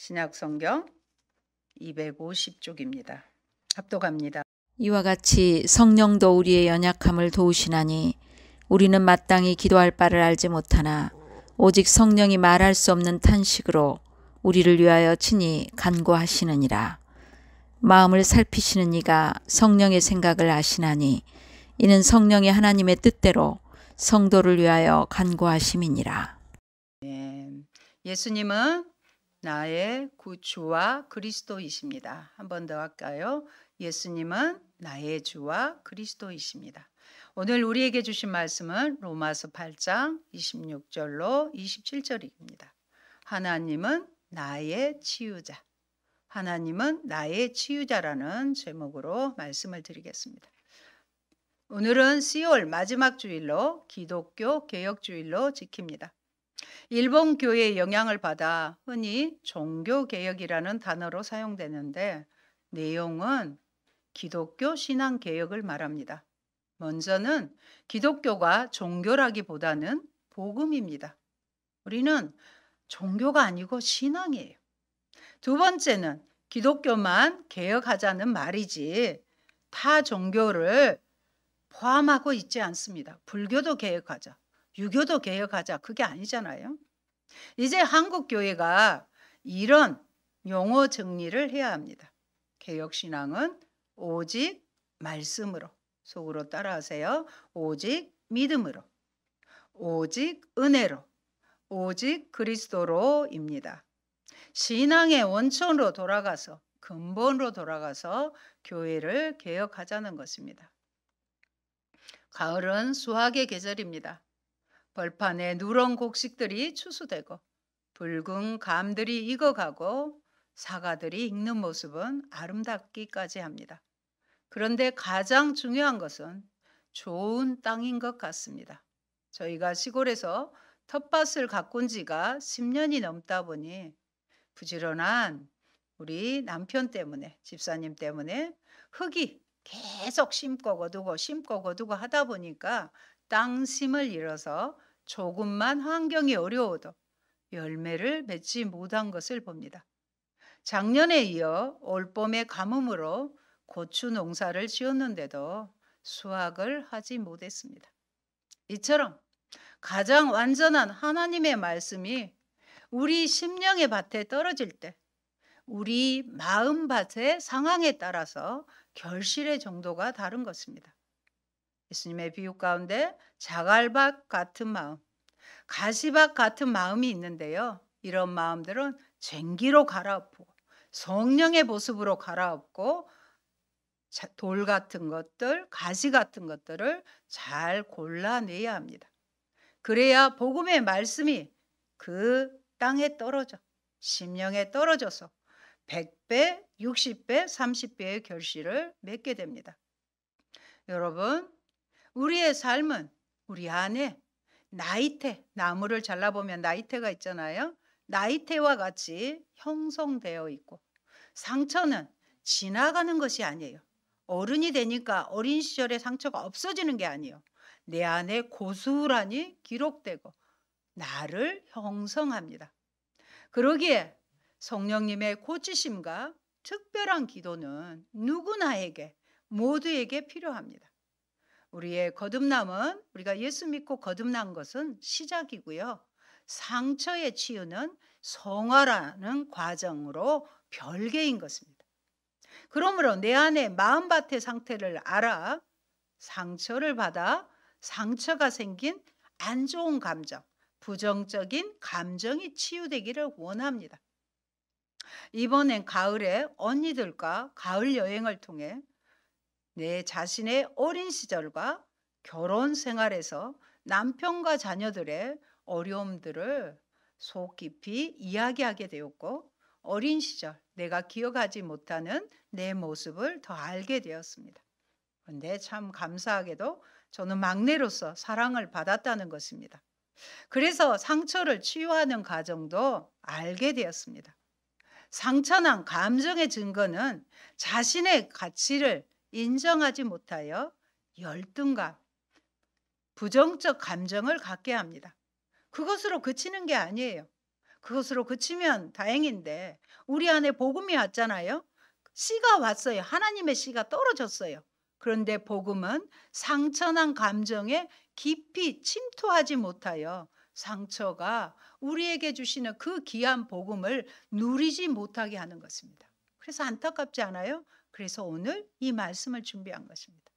신약성경 250쪽입니다. 합독합니다. 이와 같이 성령도 우리의 연약함을 도우시나니 우리는 마땅히 기도할 바를 알지 못하나 오직 성령이 말할 수 없는 탄식으로 우리를 위하여 친히 간구하시느니라. 마음을 살피시는 이가 성령의 생각을 아시나니 이는 성령이 하나님의 뜻대로 성도를 위하여 간구하심이니라. 예수님은 나의 구주와 그리스도이십니다. 한 번 더 할까요? 예수님은 나의 주와 그리스도이십니다. 오늘 우리에게 주신 말씀은 로마서 8장 26절로 27절입니다. 하나님은 나의 치유자. 하나님은 나의 치유자라는 제목으로 말씀을 드리겠습니다. 오늘은 10월 마지막 주일로 기독교 개혁주일로 지킵니다. 일본 교회의 영향을 받아 흔히 종교개혁이라는 단어로 사용되는데 내용은 기독교 신앙개혁을 말합니다. 먼저는 기독교가 종교라기보다는 복음입니다. 우리는 종교가 아니고 신앙이에요. 두 번째는 기독교만 개혁하자는 말이지 타 종교를 포함하고 있지 않습니다. 불교도 개혁하자, 유교도 개혁하자, 그게 아니잖아요. 이제 한국 교회가 이런 용어 정리를 해야 합니다. 개혁신앙은 오직 말씀으로, 속으로 따라하세요. 오직 믿음으로, 오직 은혜로, 오직 그리스도로입니다. 신앙의 원천으로 돌아가서, 근본으로 돌아가서 교회를 개혁하자는 것입니다. 가을은 수확의 계절입니다. 벌판에 누런 곡식들이 추수되고 붉은 감들이 익어가고 사과들이 익는 모습은 아름답기까지 합니다. 그런데 가장 중요한 것은 좋은 땅인 것 같습니다. 저희가 시골에서 텃밭을 가꾼 지가 10년이 넘다 보니 부지런한 우리 남편 때문에, 집사님 때문에 흙이 계속 심고 거두고 하다 보니까 땅심을 잃어서 조금만 환경이 어려워도 열매를 맺지 못한 것을 봅니다. 작년에 이어 올봄의 가뭄으로 고추 농사를 지었는데도 수확을 하지 못했습니다. 이처럼 가장 완전한 하나님의 말씀이 우리 심령의 밭에 떨어질 때 우리 마음밭의 상황에 따라서 결실의 정도가 다른 것입니다. 예수님의 비유 가운데 자갈밭 같은 마음, 가시밭 같은 마음이 있는데요. 이런 마음들은 쟁기로 갈아엎고 성령의 모습으로 갈아엎고 돌 같은 것들, 가시 같은 것들을 잘 골라내야 합니다. 그래야 복음의 말씀이 그 땅에 떨어져, 심령에 떨어져서 100배, 60배, 30배의 결실을 맺게 됩니다. 여러분, 우리의 삶은 우리 안에 나이테, 나무를 잘라보면 나이테가 있잖아요. 나이테와 같이 형성되어 있고 상처는 지나가는 것이 아니에요. 어른이 되니까 어린 시절의 상처가 없어지는 게 아니에요. 내 안에 고스란히 기록되고 나를 형성합니다. 그러기에 성령님의 고치심과 특별한 기도는 누구나에게, 모두에게 필요합니다. 우리의 거듭남은, 우리가 예수 믿고 거듭난 것은 시작이고요. 상처의 치유는 성화라는 과정으로 별개인 것입니다. 그러므로 내 안에 마음밭의 상태를 알아 상처를 받아 상처가 생긴 안 좋은 감정, 부정적인 감정이 치유되기를 원합니다. 이번엔 가을에 언니들과 가을 여행을 통해 내 자신의 어린 시절과 결혼 생활에서 남편과 자녀들의 어려움들을 속 깊이 이야기하게 되었고 어린 시절 내가 기억하지 못하는 내 모습을 더 알게 되었습니다. 그런데 참 감사하게도 저는 막내로서 사랑을 받았다는 것입니다. 그래서 상처를 치유하는 과정도 알게 되었습니다. 상처난 감정의 증거는 자신의 가치를 인정하지 못하여 열등감, 부정적 감정을 갖게 합니다. 그것으로 그치는 게 아니에요. 그것으로 그치면 다행인데 우리 안에 복음이 왔잖아요. 씨가 왔어요. 하나님의 씨가 떨어졌어요. 그런데 복음은 상처난 감정에 깊이 침투하지 못하여 상처가 우리에게 주시는 그 귀한 복음을 누리지 못하게 하는 것입니다. 그래서 안타깝지 않아요? 그래서 오늘 이 말씀을 준비한 것입니다.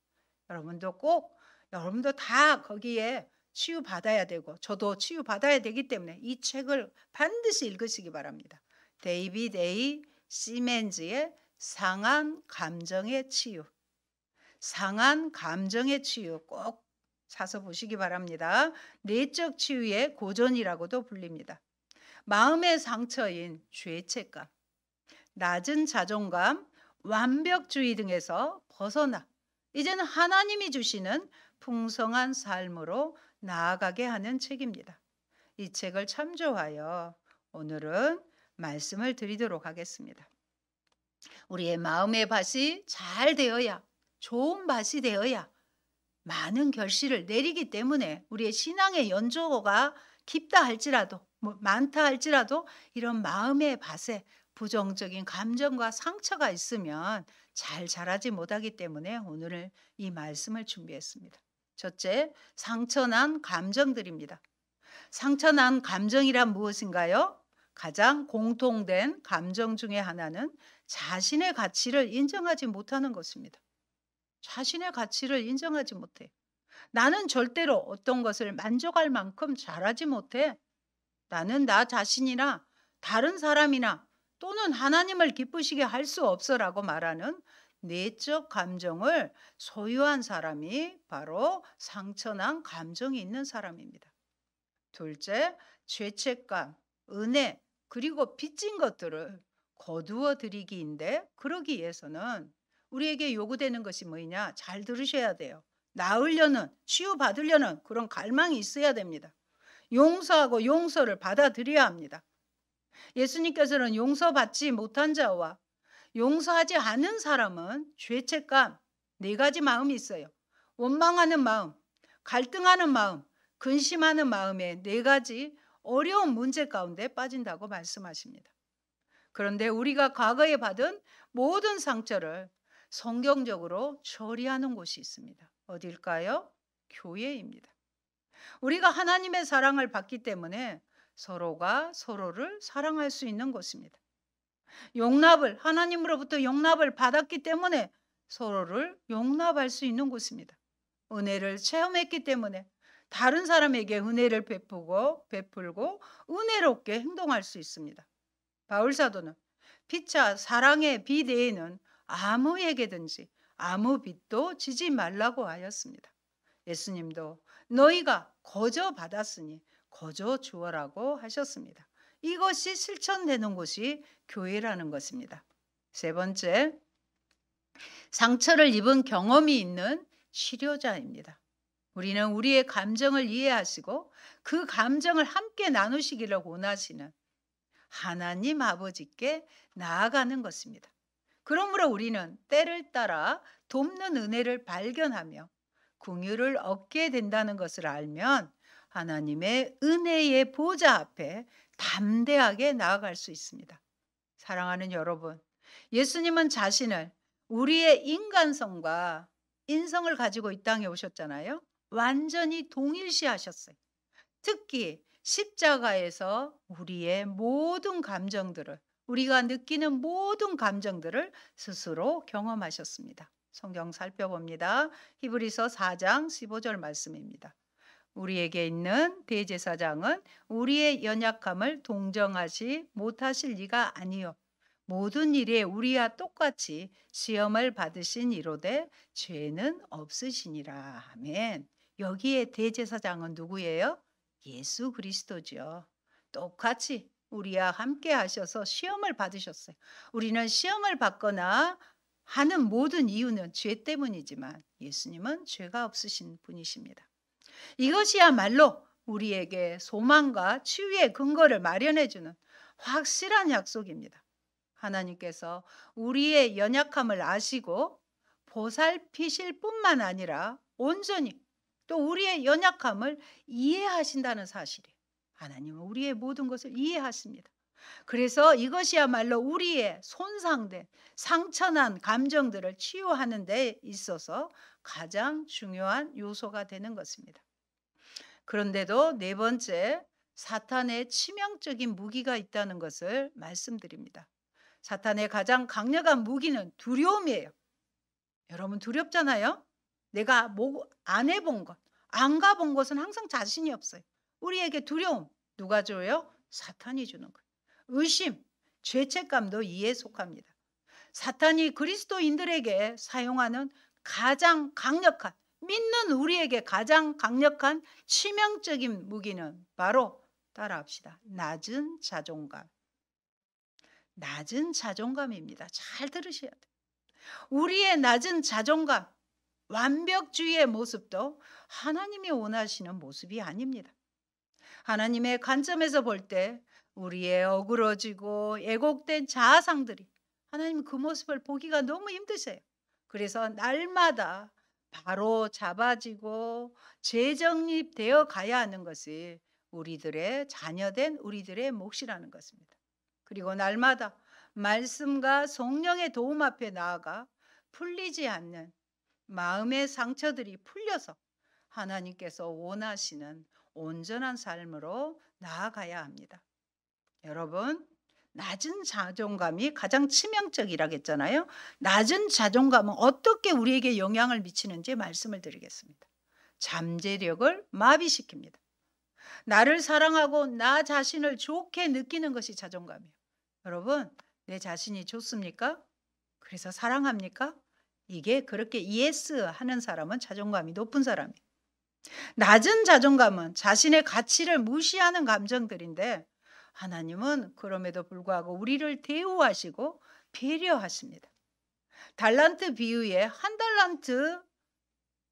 여러분도 다 거기에 치유받아야 되고 저도 치유받아야 되기 때문에 이 책을 반드시 읽으시기 바랍니다. 데이비드 A. 시멘즈의 상한 감정의 치유. 상한 감정의 치유 꼭 사서 보시기 바랍니다. 내적 치유의 고전이라고도 불립니다. 마음의 상처인 죄책감, 낮은 자존감, 완벽주의 등에서 벗어나 이제는 하나님이 주시는 풍성한 삶으로 나아가게 하는 책입니다. 이 책을 참조하여 오늘은 말씀을 드리도록 하겠습니다. 우리의 마음의 밭이 잘 되어야, 좋은 밭이 되어야 많은 결실을 내리기 때문에 우리의 신앙의 연조가 깊다 할지라도 많다 할지라도 이런 마음의 밭에 부정적인 감정과 상처가 있으면 잘 자라지 못하기 때문에 오늘 이 말씀을 준비했습니다. 첫째, 상처난 감정들입니다. 상처난 감정이란 무엇인가요? 가장 공통된 감정 중에 하나는 자신의 가치를 인정하지 못하는 것입니다. 자신의 가치를 인정하지 못해. 나는 절대로 어떤 것을 만족할 만큼 잘하지 못해. 나는 나 자신이나 다른 사람이나 또는 하나님을 기쁘시게 할 수 없어라고 말하는 내적 감정을 소유한 사람이 바로 상처난 감정이 있는 사람입니다. 둘째, 죄책감, 은혜, 그리고 빚진 것들을 거두어 드리기인데 그러기 위해서는 우리에게 요구되는 것이 뭐냐? 잘 들으셔야 돼요. 나으려는, 치유받으려는 그런 갈망이 있어야 됩니다. 용서하고 용서를 받아들여야 합니다. 예수님께서는 용서받지 못한 자와 용서하지 않은 사람은 죄책감, 네 가지 마음이 있어요. 원망하는 마음, 갈등하는 마음, 근심하는 마음의 네 가지 어려운 문제 가운데 빠진다고 말씀하십니다. 그런데 우리가 과거에 받은 모든 상처를 성경적으로 처리하는 곳이 있습니다. 어딜까요? 교회입니다. 우리가 하나님의 사랑을 받기 때문에 서로가 서로를 사랑할 수 있는 곳입니다. 하나님으로부터 용납을 받았기 때문에 서로를 용납할 수 있는 곳입니다. 은혜를 체험했기 때문에 다른 사람에게 은혜를 베풀고 은혜롭게 행동할 수 있습니다. 바울 사도는 피차 사랑의 빚 외에는 아무에게든지 아무 빚도 지지 말라고 하였습니다. 예수님도 너희가 거저 받았으니 거저 주어라고 하셨습니다. 이것이 실천되는 곳이 교회라는 것입니다. 세 번째, 상처를 입은 경험이 있는 치료자입니다. 우리는 우리의 감정을 이해하시고 그 감정을 함께 나누시기를 원하시는 하나님 아버지께 나아가는 것입니다. 그러므로 우리는 때를 따라 돕는 은혜를 발견하며 긍휼을 얻게 된다는 것을 알면 하나님의 은혜의 보좌 앞에 담대하게 나아갈 수 있습니다. 사랑하는 여러분, 예수님은 자신을 우리의 인간성과 인성을 가지고 이 땅에 오셨잖아요. 완전히 동일시하셨어요. 특히 십자가에서 우리의 모든 감정들을, 우리가 느끼는 모든 감정들을 스스로 경험하셨습니다. 성경 살펴봅니다. 히브리서 4장 15절 말씀입니다. 우리에게 있는 대제사장은 우리의 연약함을 동정하지 못하실 리가 아니요 모든 일에 우리와 똑같이 시험을 받으신 이로되 죄는 없으시니라. 아멘. 여기에 대제사장은 누구예요? 예수 그리스도죠. 똑같이 우리와 함께 하셔서 시험을 받으셨어요. 우리는 시험을 받거나 하는 모든 이유는 죄 때문이지만 예수님은 죄가 없으신 분이십니다. 이것이야말로 우리에게 소망과 치유의 근거를 마련해주는 확실한 약속입니다. 하나님께서 우리의 연약함을 아시고 보살피실 뿐만 아니라 온전히 또 우리의 연약함을 이해하신다는 사실이에요. 하나님은 우리의 모든 것을 이해하십니다. 그래서 이것이야말로 우리의 손상된 상처난 감정들을 치유하는 데 있어서 가장 중요한 요소가 되는 것입니다. 그런데도 네 번째, 사탄의 치명적인 무기가 있다는 것을 말씀드립니다. 사탄의 가장 강력한 무기는 두려움이에요. 여러분 두렵잖아요. 내가 안 해본 것, 안 가본 것은 항상 자신이 없어요. 우리에게 두려움 누가 줘요? 사탄이 주는 거예요. 의심, 죄책감도 이에 속합니다. 사탄이 그리스도인들에게 사용하는 가장 강력한, 믿는 우리에게 가장 강력한 치명적인 무기는 바로 따라합시다. 낮은 자존감. 낮은 자존감입니다. 잘 들으셔야 돼요. 우리의 낮은 자존감, 완벽주의의 모습도 하나님이 원하시는 모습이 아닙니다. 하나님의 관점에서 볼 때 우리의 어그러지고 애곡된 자아상들이 하나님 그 모습을 보기가 너무 힘드세요. 그래서 날마다 바로 잡아지고 재정립되어 가야 하는 것이 우리들의 자녀된 우리들의 몫이라는 것입니다. 그리고 날마다 말씀과 성령의 도움 앞에 나아가 풀리지 않는 마음의 상처들이 풀려서 하나님께서 원하시는 온전한 삶으로 나아가야 합니다. 여러분, 낮은 자존감이 가장 치명적이라고 했잖아요. 낮은 자존감은 어떻게 우리에게 영향을 미치는지 말씀을 드리겠습니다. 잠재력을 마비시킵니다. 나를 사랑하고 나 자신을 좋게 느끼는 것이 자존감이에요. 여러분, 내 자신이 좋습니까? 그래서 사랑합니까? 이게 그렇게 예스 하는 사람은 자존감이 높은 사람이에요. 낮은 자존감은 자신의 가치를 무시하는 감정들인데 하나님은 그럼에도 불구하고 우리를 대우하시고 배려하십니다. 달란트 비유에 한 달란트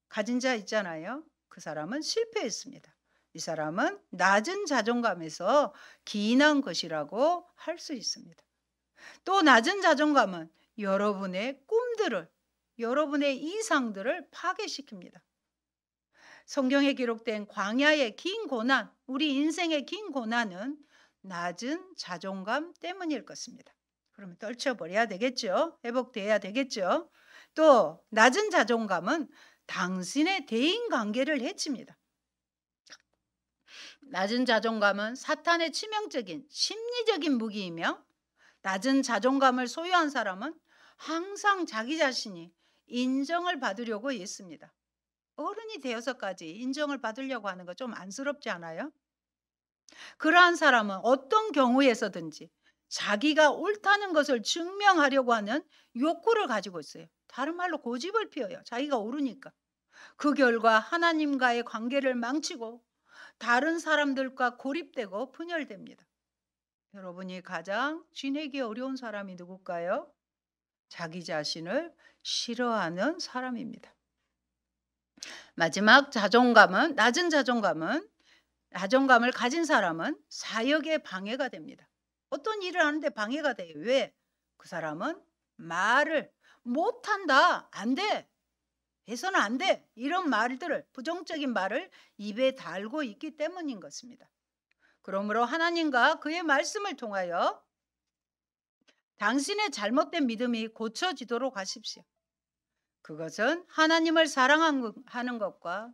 가진 자 있잖아요. 그 사람은 실패했습니다. 이 사람은 낮은 자존감에서 기인한 것이라고 할 수 있습니다. 또 낮은 자존감은 여러분의 꿈들을, 여러분의 이상들을 파괴시킵니다. 성경에 기록된 광야의 긴 고난, 우리 인생의 긴 고난은 낮은 자존감 때문일 것입니다. 그러면 떨쳐버려야 되겠죠. 회복돼야 되겠죠. 또 낮은 자존감은 당신의 대인관계를 해칩니다. 낮은 자존감은 사탄의 치명적인 심리적인 무기이며 낮은 자존감을 소유한 사람은 항상 자기 자신이 인정을 받으려고 했습니다. 어른이 되어서까지 인정을 받으려고 하는 거 좀 안쓰럽지 않아요? 그러한 사람은 어떤 경우에서든지 자기가 옳다는 것을 증명하려고 하는 욕구를 가지고 있어요. 다른 말로 고집을 피워요. 자기가 옳으니까. 그 결과 하나님과의 관계를 망치고 다른 사람들과 고립되고 분열됩니다. 여러분이 가장 지내기 어려운 사람이 누굴까요? 자기 자신을 싫어하는 사람입니다. 마지막 자존감은, 낮은 자존감을 가진 사람은 사역에 방해가 됩니다. 어떤 일을 하는데 방해가 돼요. 왜? 그 사람은 말을 못한다, 안 돼, 해서는 안 돼, 이런 말들을, 부정적인 말을 입에 달고 있기 때문인 것입니다. 그러므로 하나님과 그의 말씀을 통하여 당신의 잘못된 믿음이 고쳐지도록 하십시오. 그것은 하나님을 사랑하는 것과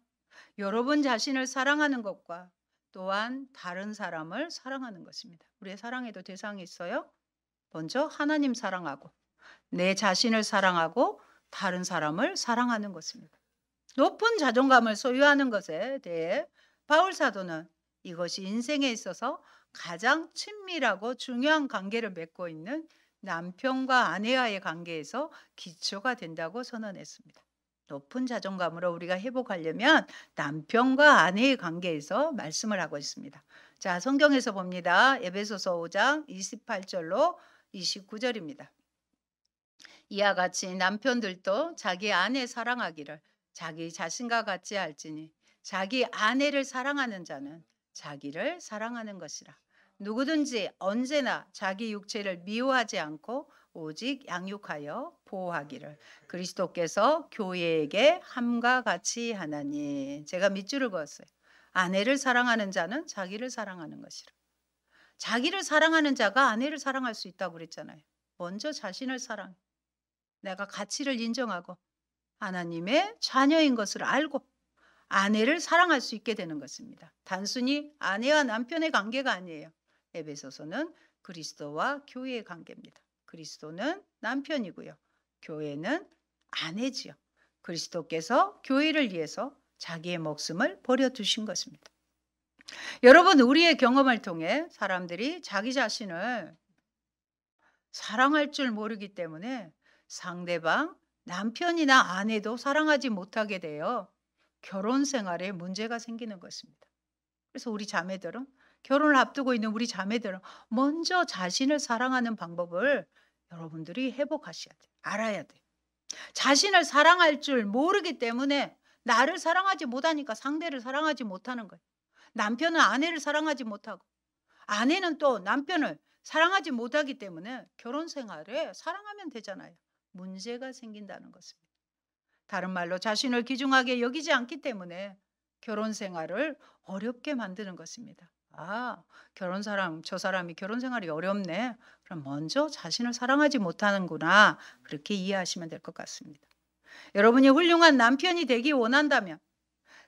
여러분 자신을 사랑하는 것과 또한 다른 사람을 사랑하는 것입니다. 우리의 사랑에도 대상이 있어요. 먼저 하나님 사랑하고 내 자신을 사랑하고 다른 사람을 사랑하는 것입니다. 높은 자존감을 소유하는 것에 대해 바울 사도는 이것이 인생에 있어서 가장 친밀하고 중요한 관계를 맺고 있는 남편과 아내와의 관계에서 기초가 된다고 선언했습니다. 높은 자존감으로 우리가 회복하려면 남편과 아내의 관계에서 말씀을 하고 있습니다. 자, 성경에서 봅니다. 에베소서 5장 28절로 29절입니다. 이와 같이 남편들도 자기 아내 사랑하기를 자기 자신과 같이 할지니 자기 아내를 사랑하는 자는 자기를 사랑하는 것이라. 누구든지 언제나 자기 육체를 미워하지 않고 오직 양육하여 보호하기를 그리스도께서 교회에게 함과 같이 하나니. 제가 밑줄을 그었어요. 아내를 사랑하는 자는 자기를 사랑하는 것이라. 자기를 사랑하는 자가 아내를 사랑할 수 있다고 그랬잖아요. 먼저 자신을 사랑해. 내가 가치를 인정하고 하나님의 자녀인 것을 알고 아내를 사랑할 수 있게 되는 것입니다. 단순히 아내와 남편의 관계가 아니에요. 에베소서는 그리스도와 교회의 관계입니다. 그리스도는 남편이고요. 교회는 아내지요. 그리스도께서 교회를 위해서 자기의 목숨을 버려두신 것입니다. 여러분, 우리의 경험을 통해 사람들이 자기 자신을 사랑할 줄 모르기 때문에 상대방, 남편이나 아내도 사랑하지 못하게 되어 결혼 생활에 문제가 생기는 것입니다. 그래서 우리 자매들은, 결혼을 앞두고 있는 우리 자매들은 먼저 자신을 사랑하는 방법을 여러분들이 회복하셔야 돼요. 알아야 돼요. 자신을 사랑할 줄 모르기 때문에 나를 사랑하지 못하니까 상대를 사랑하지 못하는 거예요. 남편은 아내를 사랑하지 못하고 아내는 또 남편을 사랑하지 못하기 때문에 결혼 생활에 사랑하면 되잖아요. 문제가 생긴다는 것입니다. 다른 말로 자신을 귀중하게 여기지 않기 때문에 결혼 생활을 어렵게 만드는 것입니다. 아, 저 사람이 결혼 생활이 어렵네. 그럼 먼저 자신을 사랑하지 못하는구나. 그렇게 이해하시면 될 것 같습니다. 여러분이 훌륭한 남편이 되기 원한다면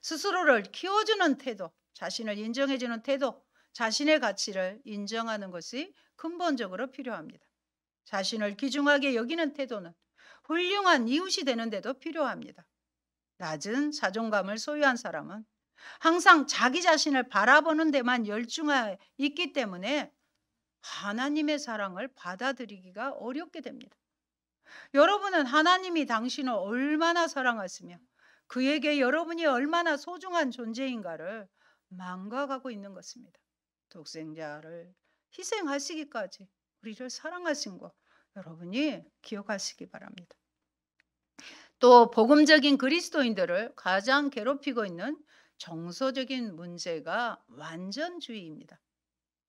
스스로를 키워주는 태도, 자신을 인정해주는 태도, 자신의 가치를 인정하는 것이 근본적으로 필요합니다. 자신을 귀중하게 여기는 태도는 훌륭한 이웃이 되는 데도 필요합니다. 낮은 자존감을 소유한 사람은 항상 자기 자신을 바라보는 데만 열중해 있기 때문에 하나님의 사랑을 받아들이기가 어렵게 됩니다. 여러분은 하나님이 당신을 얼마나 사랑하시며 그에게 여러분이 얼마나 소중한 존재인가를 망각하고 있는 것입니다. 독생자를 희생하시기까지 우리를 사랑하신 것 여러분이 기억하시기 바랍니다. 또 복음적인 그리스도인들을 가장 괴롭히고 있는 정서적인 문제가 완전주의입니다.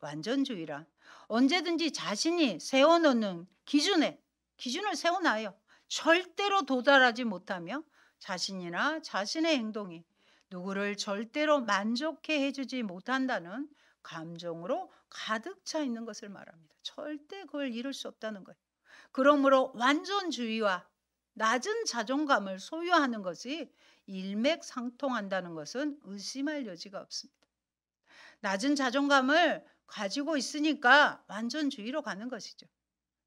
완전주의란 언제든지 자신이 세워놓는 기준을 세워놔요. 절대로 도달하지 못하며 자신이나 자신의 행동이 누구를 절대로 만족해 해주지 못한다는 감정으로 가득 차 있는 것을 말합니다. 절대 그걸 이룰 수 없다는 거예요. 그러므로 완전주의와 낮은 자존감을 소유하는 것이 일맥상통한다는 것은 의심할 여지가 없습니다. 낮은 자존감을 가지고 있으니까 완전주의로 가는 것이죠.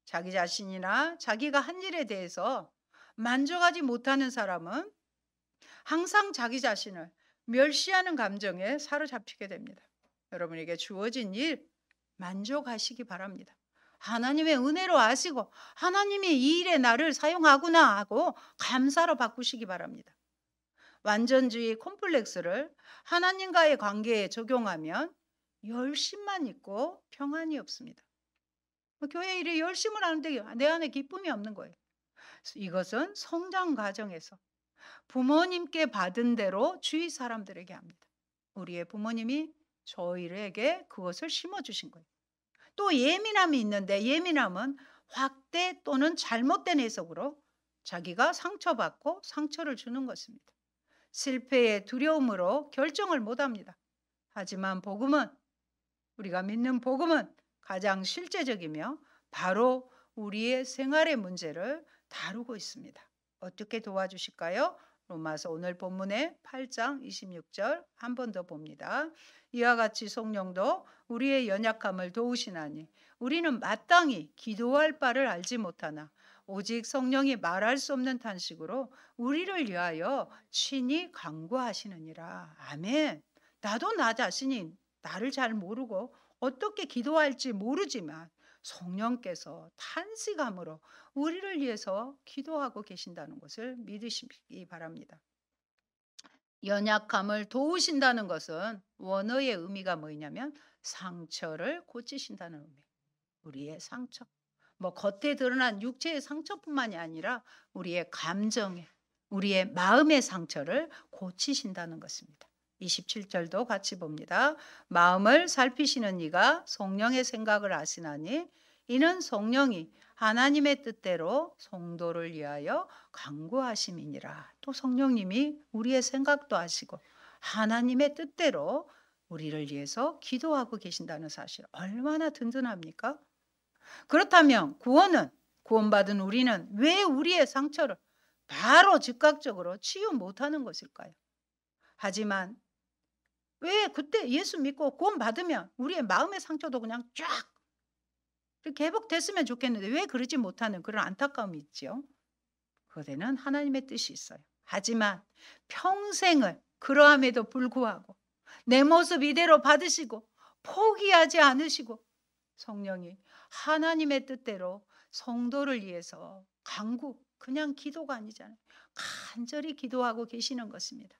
자기 자신이나 자기가 한 일에 대해서 만족하지 못하는 사람은 항상 자기 자신을 멸시하는 감정에 사로잡히게 됩니다. 여러분에게 주어진 일 만족하시기 바랍니다. 하나님의 은혜로 아시고 하나님이 이 일에 나를 사용하구나 하고 감사로 바꾸시기 바랍니다. 완전주의 콤플렉스를 하나님과의 관계에 적용하면 열심만 있고 평안이 없습니다. 교회 일에 열심을 하는데 내 안에 기쁨이 없는 거예요. 이것은 성장 과정에서 부모님께 받은 대로 주위 사람들에게 합니다. 우리의 부모님이 저희에게 그것을 심어주신 거예요. 또 예민함이 있는데 예민함은 확대 또는 잘못된 해석으로 자기가 상처받고 상처를 주는 것입니다. 실패의 두려움으로 결정을 못합니다. 하지만 우리가 믿는 복음은 가장 실제적이며 바로 우리의 생활의 문제를 다루고 있습니다. 어떻게 도와주실까요? 로마서 오늘 본문의 8장 26절 한 번 더 봅니다. 이와 같이 성령도 우리의 연약함을 도우시나니 우리는 마땅히 기도할 바를 알지 못하나 오직 성령이 말할 수 없는 탄식으로 우리를 위하여 친히 간구하시느니라. 아멘. 나도 나 자신이 나를 잘 모르고 어떻게 기도할지 모르지만 성령께서 탄식함으로 우리를 위해서 기도하고 계신다는 것을 믿으시기 바랍니다. 연약함을 도우신다는 것은 원어의 의미가 뭐냐면 상처를 고치신다는 의미. 우리의 상처. 겉에 드러난 육체의 상처뿐만이 아니라 우리의 감정에, 우리의 마음의 상처를 고치신다는 것입니다. 27절도 같이 봅니다. 마음을 살피시는 이가 성령의 생각을 아시나니 이는 성령이 하나님의 뜻대로 성도를 위하여 간구하심이니라. 또 성령님이 우리의 생각도 아시고 하나님의 뜻대로 우리를 위해서 기도하고 계신다는 사실 얼마나 든든합니까? 그렇다면 구원받은 우리는 왜 우리의 상처를 바로 즉각적으로 치유 못하는 것일까요? 하지만 왜 그때 예수 믿고 구원받으면 우리의 마음의 상처도 그냥 쫙 이렇게 회복됐으면 좋겠는데 왜 그러지 못하는 그런 안타까움이 있죠. 그것에는 하나님의 뜻이 있어요. 하지만 평생을 그러함에도 불구하고 내 모습 이대로 받으시고 포기하지 않으시고 성령이 하나님의 뜻대로 성도를 위해서 그냥 기도가 아니잖아요. 간절히 기도하고 계시는 것입니다.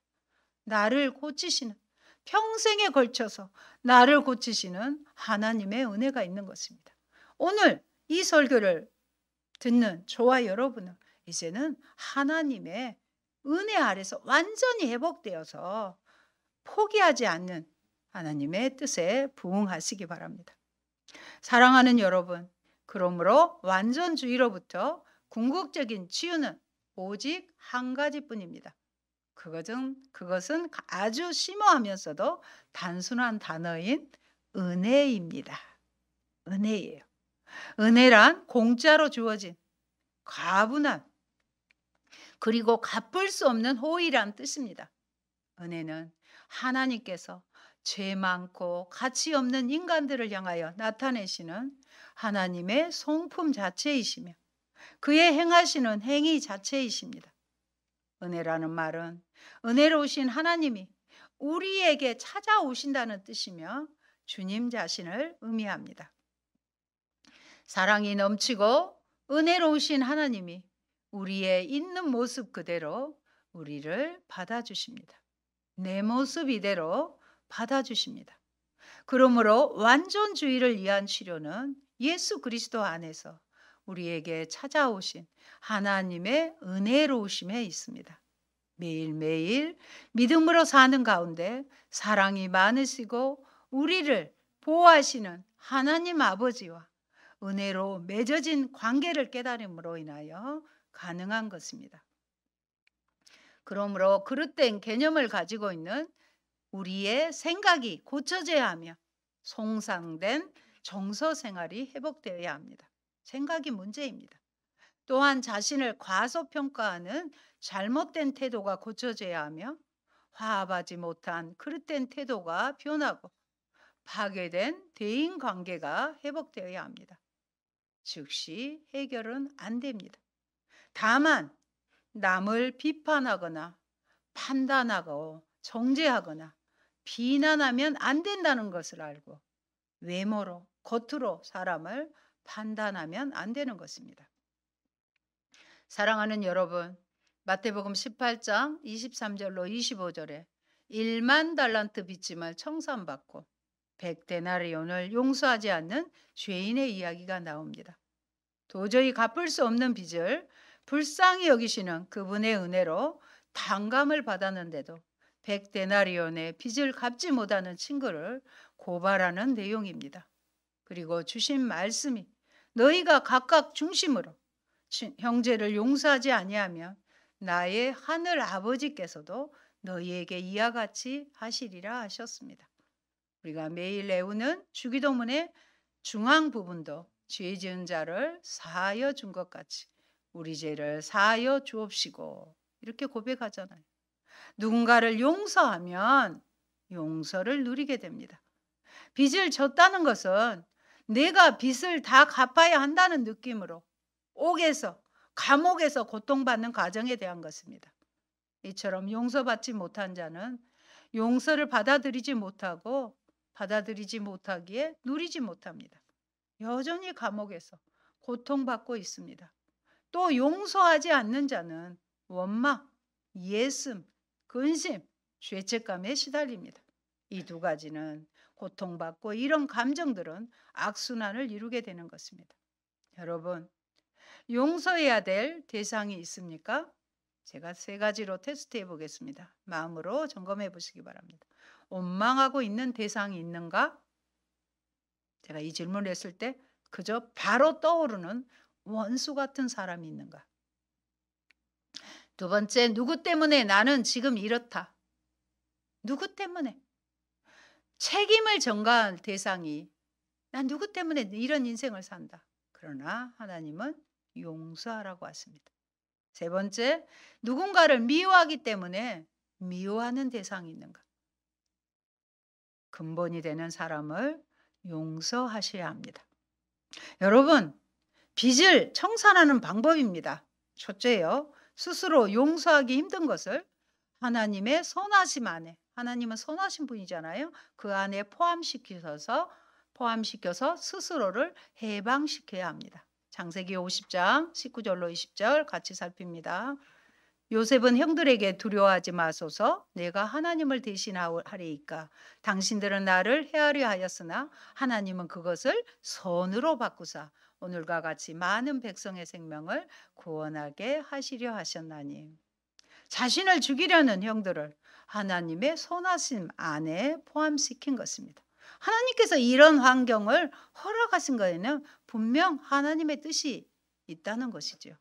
나를 고치시는, 평생에 걸쳐서 나를 고치시는 하나님의 은혜가 있는 것입니다. 오늘 이 설교를 듣는 저와 여러분은 이제는 하나님의 은혜 아래서 완전히 회복되어서 포기하지 않는 하나님의 뜻에 부응하시기 바랍니다. 사랑하는 여러분, 그러므로 완전주의로부터 궁극적인 치유는 오직 한 가지뿐입니다. 그것은 아주 심오하면서도 단순한 단어인 은혜입니다. 은혜예요. 은혜란 공짜로 주어진 과분한 그리고 갚을 수 없는 호의란 뜻입니다. 은혜는 하나님께서 죄 많고 가치 없는 인간들을 향하여 나타내시는 하나님의 성품 자체이시며 그의 행하시는 행위 자체이십니다. 은혜라는 말은 은혜로우신 하나님이 우리에게 찾아오신다는 뜻이며 주님 자신을 의미합니다. 사랑이 넘치고 은혜로우신 하나님이 우리의 있는 모습 그대로 우리를 받아주십니다. 내 모습 이대로 받아주십니다. 그러므로 완전주의를 위한 치료는 예수 그리스도 안에서 우리에게 찾아오신 하나님의 은혜로우심에 있습니다. 매일매일 믿음으로 사는 가운데 사랑이 많으시고 우리를 보호하시는 하나님 아버지와 은혜로 맺어진 관계를 깨달음으로 인하여 가능한 것입니다. 그러므로 그릇된 개념을 가지고 있는 우리의 생각이 고쳐져야 하며 송상된 정서 생활이 회복되어야 합니다. 생각이 문제입니다. 또한 자신을 과소평가하는 잘못된 태도가 고쳐져야 하며 화합하지 못한 그릇된 태도가 변하고 파괴된 대인관계가 회복되어야 합니다. 즉시 해결은 안 됩니다. 다만 남을 비판하거나 판단하고 정죄하거나 비난하면 안 된다는 것을 알고 외모로 겉으로 사람을 판단하면 안 되는 것입니다. 사랑하는 여러분, 마태복음 18장 23절로 25절에 1만 달란트 빚짐을 청산받고 100데나리온을 용서하지 않는 죄인의 이야기가 나옵니다. 도저히 갚을 수 없는 빚을 불쌍히 여기시는 그분의 은혜로 탕감을 받았는데도 100데나리온의 빚을 갚지 못하는 친구를 고발하는 내용입니다. 그리고 주신 말씀이 너희가 각각 중심으로 형제를 용서하지 아니하면 나의 하늘 아버지께서도 너희에게 이와 같이 하시리라 하셨습니다. 우리가 매일 외우는 주기도문의 중앙 부분도 죄 지은 자를 사하여 준 것 같이 우리 죄를 사하여 주옵시고 이렇게 고백하잖아요. 누군가를 용서하면 용서를 누리게 됩니다. 빚을 졌다는 것은 내가 빚을 다 갚아야 한다는 느낌으로 옥에서 감옥에서 고통받는 과정에 대한 것입니다. 이처럼 용서받지 못한 자는 용서를 받아들이지 못하기에 누리지 못합니다. 여전히 감옥에서 고통받고 있습니다. 또 용서하지 않는 자는 원망, 예슴, 근심, 죄책감에 시달립니다. 이 두 가지는 고통받고 이런 감정들은 악순환을 이루게 되는 것입니다. 여러분, 용서해야 될 대상이 있습니까? 제가 3가지로 테스트해 보겠습니다. 마음으로 점검해 보시기 바랍니다. 원망하고 있는 대상이 있는가? 제가 이 질문을 했을 때 그저 바로 떠오르는 원수 같은 사람이 있는가? 두 번째, 누구 때문에 나는 지금 이렇다. 누구 때문에? 책임을 전가할 대상이 난 누구 때문에 이런 인생을 산다. 그러나 하나님은 용서하라고 하십니다. 세 번째, 누군가를 미워하기 때문에 미워하는 대상이 있는가? 근본이 되는 사람을 용서하셔야 합니다. 여러분, 빚을 청산하는 방법입니다. 첫째요, 스스로 용서하기 힘든 것을 하나님의 선하심 안에, 하나님은 선하신 분이잖아요. 그 안에 포함시켜서 스스로를 해방시켜야 합니다. 창세기 50장 19절로 20절 같이 살핍니다. 요셉은 형들에게 두려워하지 마소서, 내가 하나님을 대신하리이까. 당신들은 나를 해하려 하였으나 하나님은 그것을 선으로 바꾸사 오늘과 같이 많은 백성의 생명을 구원하게 하시려 하셨나니. 자신을 죽이려는 형들을 하나님의 선하심 안에 포함시킨 것입니다. 하나님께서 이런 환경을 허락하신 거에는 분명 하나님의 뜻이 있다는 것이죠.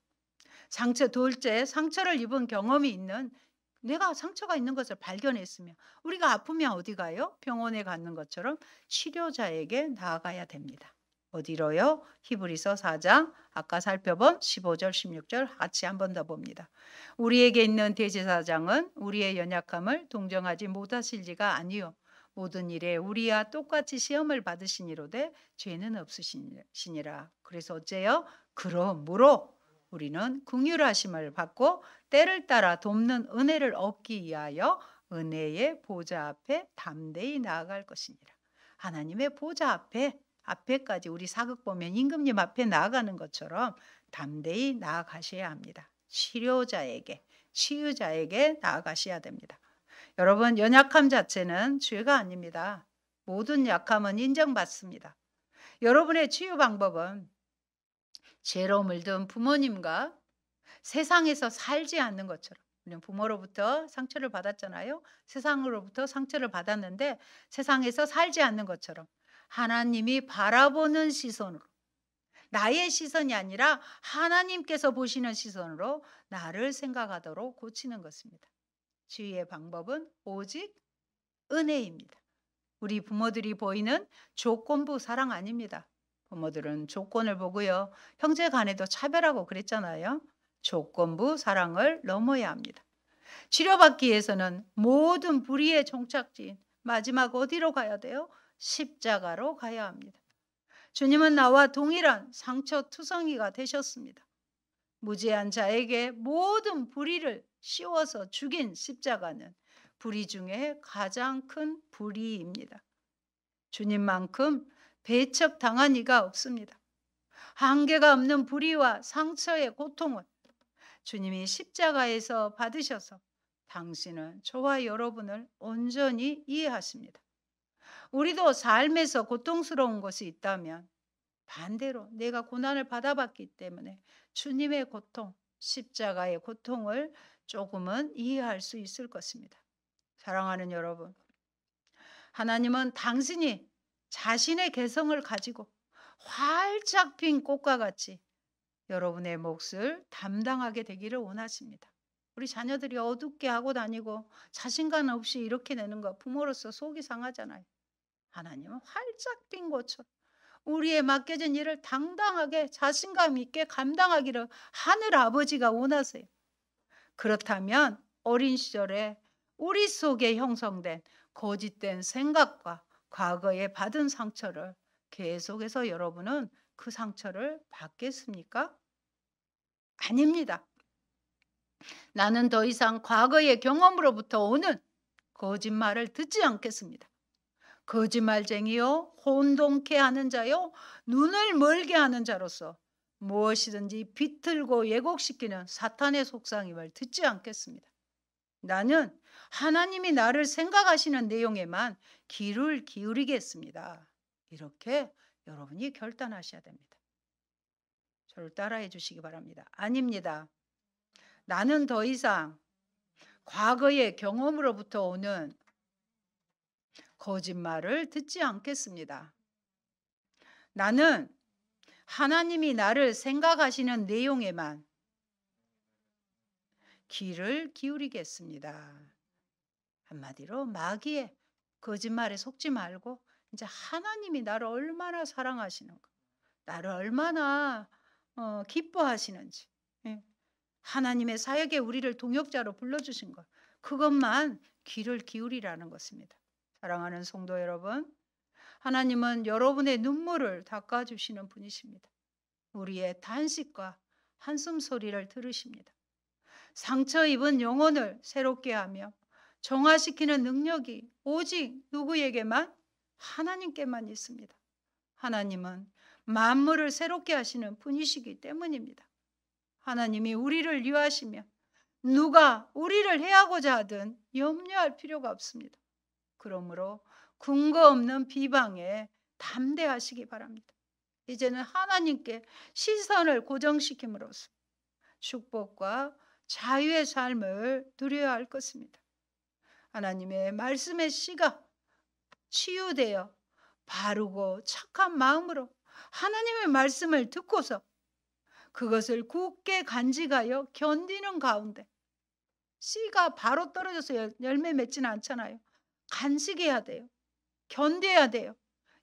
둘째, 상처를 입은 경험이 있는, 내가 상처가 있는 것을 발견했으며 우리가 아프면 어디 가요? 병원에 가는 것처럼 치료자에게 나아가야 됩니다. 어디로요? 히브리서 4장 아까 살펴본 15절 16절 같이 한 번 더 봅니다. 우리에게 있는 대제사장은 우리의 연약함을 동정하지 못하실지가 아니요 모든 일에 우리와 똑같이 시험을 받으시니로되 죄는 없으시니라. 그래서 어째요? 그러므로 우리는 긍휼하심을 받고 때를 따라 돕는 은혜를 얻기 위하여 은혜의 보좌 앞에 담대히 나아갈 것이니라. 하나님의 보좌 앞에까지 우리 사극 보면 임금님 앞에 나아가는 것처럼 담대히 나아가셔야 합니다. 치유자에게 나아가셔야 됩니다. 여러분, 연약함 자체는 죄가 아닙니다. 모든 약함은 인정받습니다. 여러분의 치유 방법은 죄로 물든 부모님과 세상에서 살지 않는 것처럼, 우리는 부모로부터 상처를 받았잖아요. 세상으로부터 상처를 받았는데 세상에서 살지 않는 것처럼 하나님이 바라보는 시선으로, 나의 시선이 아니라 하나님께서 보시는 시선으로 나를 생각하도록 고치는 것입니다. 치유의 방법은 오직 은혜입니다. 우리 부모들이 보이는 조건부 사랑 아닙니다. 부모들은 조건을 보고요, 형제 간에도 차별하고 그랬잖아요. 조건부 사랑을 넘어야 합니다. 치료받기 위해서는 모든 불의의 종착지인 마지막 어디로 가야 돼요? 십자가로 가야 합니다. 주님은 나와 동일한 상처투성이가 되셨습니다. 무죄한 자에게 모든 불의를 씌워서 죽인 십자가는 불의 중에 가장 큰 불의입니다. 주님만큼 배척당한 이가 없습니다. 한계가 없는 불의와 상처의 고통을 주님이 십자가에서 받으셔서 당신은 저와 여러분을 온전히 이해하십니다. 우리도 삶에서 고통스러운 것이 있다면 반대로 내가 고난을 받아봤기 때문에 주님의 고통, 십자가의 고통을 조금은 이해할 수 있을 것입니다. 사랑하는 여러분, 하나님은 당신이 자신의 개성을 가지고 활짝 핀 꽃과 같이 여러분의 몫을 담당하게 되기를 원하십니다. 우리 자녀들이 어둡게 하고 다니고 자신감 없이 이렇게 내는 거 부모로서 속이 상하잖아요. 하나님은 활짝 핀 꽃처럼 우리의 맡겨진 일을 당당하게 자신감 있게 감당하기를 하늘 아버지가 원하세요. 그렇다면 어린 시절에 우리 속에 형성된 거짓된 생각과 과거에 받은 상처를 계속해서 여러분은 그 상처를 받겠습니까? 아닙니다. 나는 더 이상 과거의 경험으로부터 오는 거짓말을 듣지 않겠습니다. 거짓말쟁이요, 혼동케 하는 자요, 눈을 멀게 하는 자로서 무엇이든지 비틀고 왜곡시키는 사탄의 속상임을 듣지 않겠습니다. 나는 하나님이 나를 생각하시는 내용에만 귀를 기울이겠습니다. 이렇게 여러분이 결단하셔야 됩니다. 저를 따라해 주시기 바랍니다. 아닙니다. 나는 더 이상 과거의 경험으로부터 오는 거짓말을 듣지 않겠습니다. 나는 하나님이 나를 생각하시는 내용에만 귀를 기울이겠습니다. 한마디로 마귀의 거짓말에 속지 말고 이제 하나님이 나를 얼마나 사랑하시는가, 나를 얼마나 기뻐하시는지, 예, 하나님의 사역에 우리를 동역자로 불러주신 것, 그것만 귀를 기울이라는 것입니다. 사랑하는 성도 여러분, 하나님은 여러분의 눈물을 닦아주시는 분이십니다. 우리의 단식과 한숨 소리를 들으십니다. 상처 입은 영혼을 새롭게 하며 정화시키는 능력이 오직 누구에게만? 하나님께만 있습니다. 하나님은 만물을 새롭게 하시는 분이시기 때문입니다. 하나님이 우리를 위하시며 누가 우리를 해하고자 하든 염려할 필요가 없습니다. 그러므로 근거 없는 비방에 담대하시기 바랍니다. 이제는 하나님께 시선을 고정시킴으로써 축복과 자유의 삶을 누려야 할 것입니다. 하나님의 말씀의 씨가 치유되어 바르고 착한 마음으로 하나님의 말씀을 듣고서 그것을 굳게 간직하여 견디는 가운데, 씨가 바로 떨어져서 열매 맺지는 않잖아요. 간직해야 돼요. 견뎌야 돼요.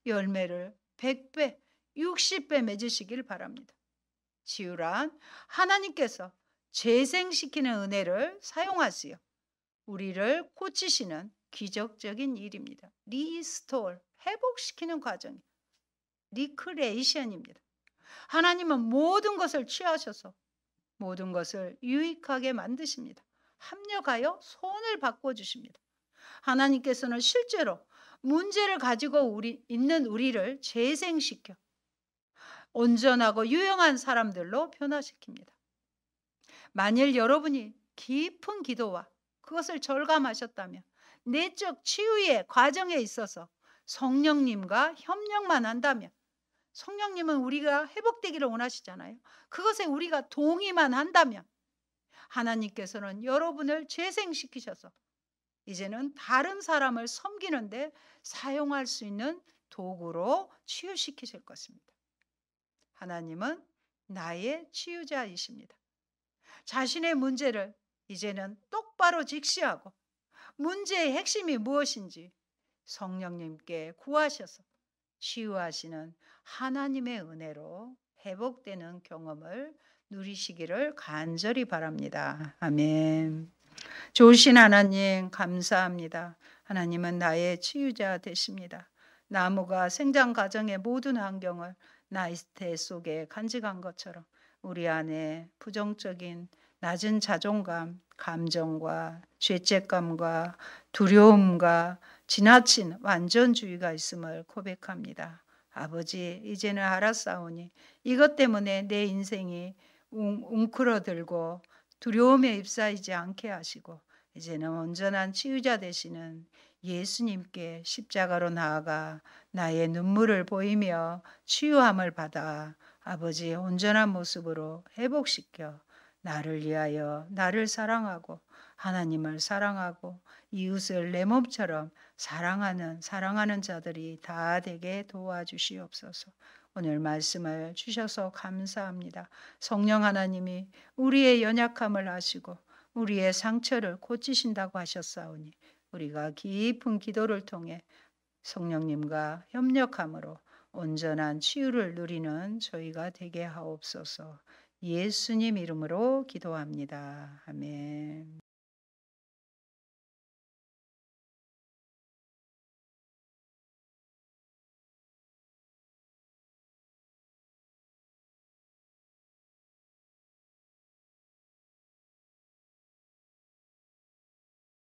열매를 100배, 60배 맺으시길 바랍니다. 치유란 하나님께서 재생시키는 은혜를 사용하시어 우리를 고치시는 기적적인 일입니다. 리스토어, 회복시키는 과정이 리크레이션입니다. 하나님은 모든 것을 취하셔서 모든 것을 유익하게 만드십니다. 합력하여 손을 바꿔주십니다. 하나님께서는 실제로 문제를 가지고 있는 우리를 재생시켜 온전하고 유용한 사람들로 변화시킵니다. 만일 여러분이 깊은 기도와 그것을 절감하셨다면 내적 치유의 과정에 있어서 성령님과 협력만 한다면, 성령님은 우리가 회복되기를 원하시잖아요. 그것에 우리가 동의만 한다면 하나님께서는 여러분을 재생시키셔서 이제는 다른 사람을 섬기는데 사용할 수 있는 도구로 치유시키실 것입니다. 하나님은 나의 치유자이십니다. 자신의 문제를 이제는 똑바로 직시하고 문제의 핵심이 무엇인지 성령님께 구하셔서 치유하시는 하나님의 은혜로 회복되는 경험을 누리시기를 간절히 바랍니다. 아멘. 좋으신 하나님 감사합니다. 하나님은 나의 치유자 되십니다. 나무가 생장 과정의 모든 환경을 나이테 속에 간직한 것처럼 우리 안에 부정적인 낮은 자존감, 감정과 죄책감과 두려움과 지나친 완전주의가 있음을 고백합니다. 아버지, 이제는 알았사오니 이것 때문에 내 인생이 웅크러들고 두려움에 휩싸이지 않게 하시고 이제는 온전한 치유자 되시는 예수님께 십자가로 나아가 나의 눈물을 보이며 치유함을 받아 아버지의 온전한 모습으로 회복시켜 나를 위하여 나를 사랑하고 하나님을 사랑하고 이웃을 내 몸처럼 사랑하는 자들이 다 되게 도와주시옵소서. 오늘 말씀을 주셔서 감사합니다. 성령 하나님이 우리의 연약함을 아시고 우리의 상처를 고치신다고 하셨사오니 우리가 깊은 기도를 통해 성령님과 협력함으로 온전한 치유를 누리는 저희가 되게 하옵소서. 예수님 이름으로 기도합니다. 아멘.